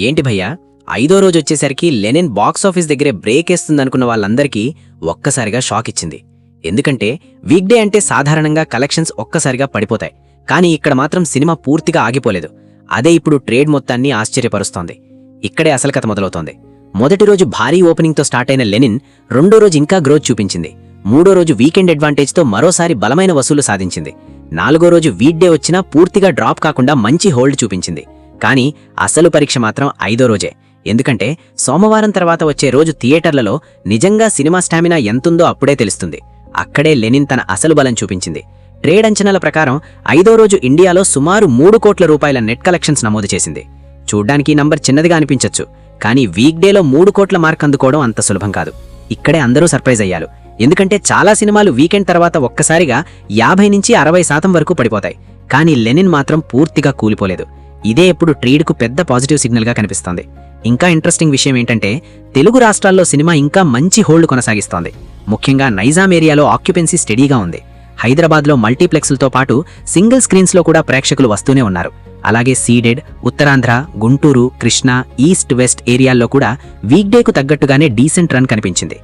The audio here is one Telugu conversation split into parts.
ఏంటి భయ్యా, 5వ రోజొచ్చేసరికి లెనిన్ బాక్సాఫీస్ దగ్గరే బ్రేకేస్తుందనుకున్న వాళ్ళందరికీ ఒక్కసారిగా షాక్ ఇచ్చింది. ఎందుకంటే వీక్డే అంటే సాధారణంగా కలెక్షన్స్ ఒక్కసారిగా పడిపోతాయి. కానీ ఇక్కడ మాత్రం సినిమా పూర్తిగా ఆగిపోలేదు. అదే ఇప్పుడు ట్రేడ్ మొత్తాన్ని ఆశ్చర్యపరుస్తోంది. ఇక్కడే అసలు కథ మొదలవుతోంది. మొదటి రోజు భారీ ఓపెనింగ్తో స్టార్ట్ అయిన లెనిన్ రెండో రోజు ఇంకా గ్రోత్ చూపించింది. మూడో రోజు వీకెండ్ అడ్వాంటేజ్తో మరోసారి బలమైన వసూలు సాధించింది. 4వ రోజు వీక్డే వచ్చినా పూర్తిగా డ్రాప్ కాకుండా మంచి హోల్డ్ చూపించింది. కానీ అసలు పరీక్ష మాత్రం 5వ రోజే. ఎందుకంటే సోమవారం తర్వాత వచ్చే రోజు థియేటర్లలో నిజంగా సినిమా స్టామినా ఎంతుందో అప్పుడే తెలుస్తుంది. అక్కడే లెనిన్ తన అసలు బలం చూపించింది. ట్రేడ్ అంచనాల ప్రకారం 5వ రోజు ఇండియాలో సుమారు 3 కోట్ల రూపాయల నెట్ కలెక్షన్స్ నమోదు చేసింది. చూడ్డానికి నంబర్ చిన్నదిగా అనిపించొచ్చు, కానీ వీక్డేలో 3 కోట్ల మార్క్ అందుకోవడం అంత సులభం కాదు. ఇక్కడే అందరూ సర్ప్రైజ్ అయ్యారు. ఎందుకంటే చాలా సినిమాలు వీకెండ్ తర్వాత ఒక్కసారిగా 50-60% వరకు పడిపోతాయి. కానీ లెనిన్ మాత్రం పూర్తిగా కూలిపోలేదు. ఇదే ఇప్పుడు ట్రేడ్కు పెద్ద పాజిటివ్ సిగ్నల్గా కనిపిస్తోంది. ఇంకా ఇంట్రెస్టింగ్ విషయం ఏంటంటే తెలుగు రాష్ట్రాల్లో సినిమా ఇంకా మంచి హోల్డ్ కొనసాగిస్తోంది. ముఖ్యంగా నైజాం ఏరియాలో ఆక్యుపెన్సీ స్టడీగా ఉంది. హైదరాబాద్లో మల్టీప్లెక్స్లతో పాటు సింగిల్ స్క్రీన్స్లో కూడా ప్రేక్షకులు వస్తూనే ఉన్నారు. అలాగే Ceded, Uttarandhra, Guntur, Krishna, East West ఏరియాల్లో కూడా వీక్డేకు తగ్గట్టుగానే డీసెంట్ రన్ కనిపించింది.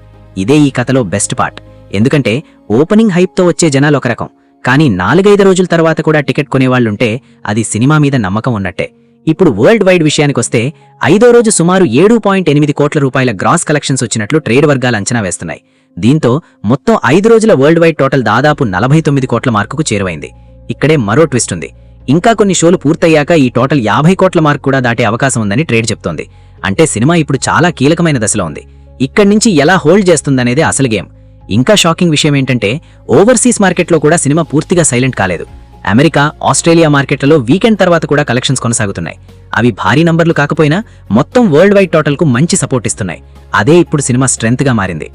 ఇదే ఈ కథలో బెస్ట్ పార్ట్. ఎందుకంటే ఓపెనింగ్ హైప్తో వచ్చే జనాలు ఒక రకం, కానీ 4-5 రోజుల తర్వాత కూడా టికెట్ కొనేవాళ్లుంటే అది సినిమా మీద నమ్మకం ఉన్నట్టే. ఇప్పుడు వరల్డ్ వైడ్ విషయానికొస్తే 5వ రోజు సుమారు 7.8 కోట్ల రూపాయల గ్రాస్ కలెక్షన్స్ వచ్చినట్లు ట్రేడ్ వర్గాలు అంచనా వేస్తున్నాయి. దీంతో మొత్తం 5 రోజుల వరల్డ్ వైడ్ టోటల్ దాదాపు 49 కోట్ల మార్కుకు చేరువైంది. ఇక్కడే మరో ట్విస్ట్ ఉంది. ఇంకా కొన్ని షోలు పూర్తయ్యాక ఈ టోటల్ 50 కోట్ల మార్క్ కూడా దాటే అవకాశం ఉందని ట్రేడ్ చెప్తోంది. అంటే సినిమా ఇప్పుడు చాలా కీలకమైన దశలో ఉంది. ఇక్కడి నుంచి ఎలా హోల్డ్ చేస్తుందనేదే అసలు గేమ్. ఇంకా షాకింగ్ విషయం ఏంటంటే ఓవర్సీస్ మార్కెట్లో కూడా సినిమా పూర్తిగా సైలెంట్ కాలేదు. అమెరికా, ఆస్ట్రేలియా మార్కెట్లలో వీకెండ్ తర్వాత కూడా కలెక్షన్స్ కొనసాగుతున్నాయి. అవి భారీ నంబర్లు కాకపోయినా మొత్తం వరల్డ్ వైడ్ టోటల్కు మంచి సపోర్ట్ ఇస్తున్నాయి. అదే ఇప్పుడు సినిమా స్ట్రెంగ్త్గా మారింది.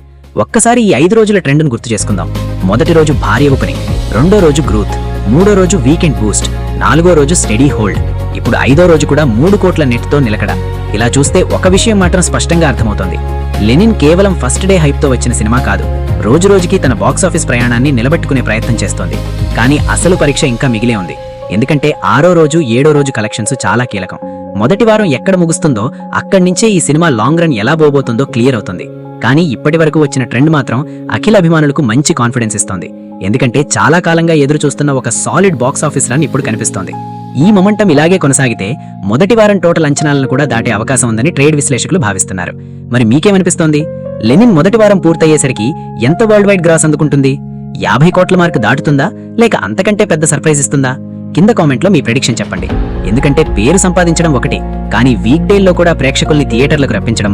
ఒక్కసారి ఈ 5 రోజుల ట్రెండ్ను గుర్తు చేసుకుందాం. మొదటి రోజు భారీ ఓపెనింగ్, రెండో రోజు గ్రోత్, మూడో రోజు వీకెండ్ బూస్ట్, 4వ రోజు స్టడీ హోల్డ్, ఇప్పుడు 5వ రోజు కూడా 3 కోట్ల నెట్తో నిలకడ. ఇలా చూస్తే ఒక విషయం మాత్రం స్పష్టంగా అర్థమవుతోంది. లెనిన్ కేవలం ఫస్ట్ డే హైప్తో వచ్చిన సినిమా కాదు, రోజురోజుకి తన బాక్సాఫీస్ ప్రయాణాన్ని నిలబెట్టుకునే ప్రయత్నం చేస్తోంది. కానీ అసలు పరీక్ష ఇంకా మిగిలే ఉంది. ఎందుకంటే 6వ రోజు 7వ రోజు కలెక్షన్స్ చాలా కీలకం. మొదటి వారం ఎక్కడ ముగుస్తుందో అక్కడి నుంచే ఈ సినిమా లాంగ్ రన్ ఎలా పోబోతుందో క్లియర్ అవుతుంది. కానీ ఇప్పటి వరకు వచ్చిన ట్రెండ్ మాత్రం అఖిల అభిమానులకు మంచి కాన్ఫిడెన్స్ ఇస్తోంది. ఎందుకంటే చాలా కాలంగా ఎదురు చూస్తున్న ఒక సాలిడ్ బాక్సాఫీస్ రన్ ఇప్పుడు కనిపిస్తోంది. ఈ మొమెంటం ఇలాగే కొనసాగితే మొదటి వారం టోటల్ అంచనాలను కూడా దాటే అవకాశం ఉందని ట్రేడ్ విశ్లేషకులు భావిస్తున్నారు. మరి మీకేమనిపిస్తోంది? లెనిన్ మొదటి వారం పూర్తయ్యేసరికి ఎంత వరల్డ్ వైడ్ గ్రాస్ అందుకుంటుంది? 50 కోట్ల మార్క్ దాటుతుందా, లేక అంతకంటే పెద్ద సర్ప్రైజ్ ఇస్తుందా? కింద కామెంట్లో మీ ప్రెడిక్షన్ చెప్పండి. ఎందుకంటే పేరు సంపాదించడం ఒకటి, కానీ వీక్ డేల్లో కూడా ప్రేక్షకుల్ని థియేటర్లకు రప్పించడం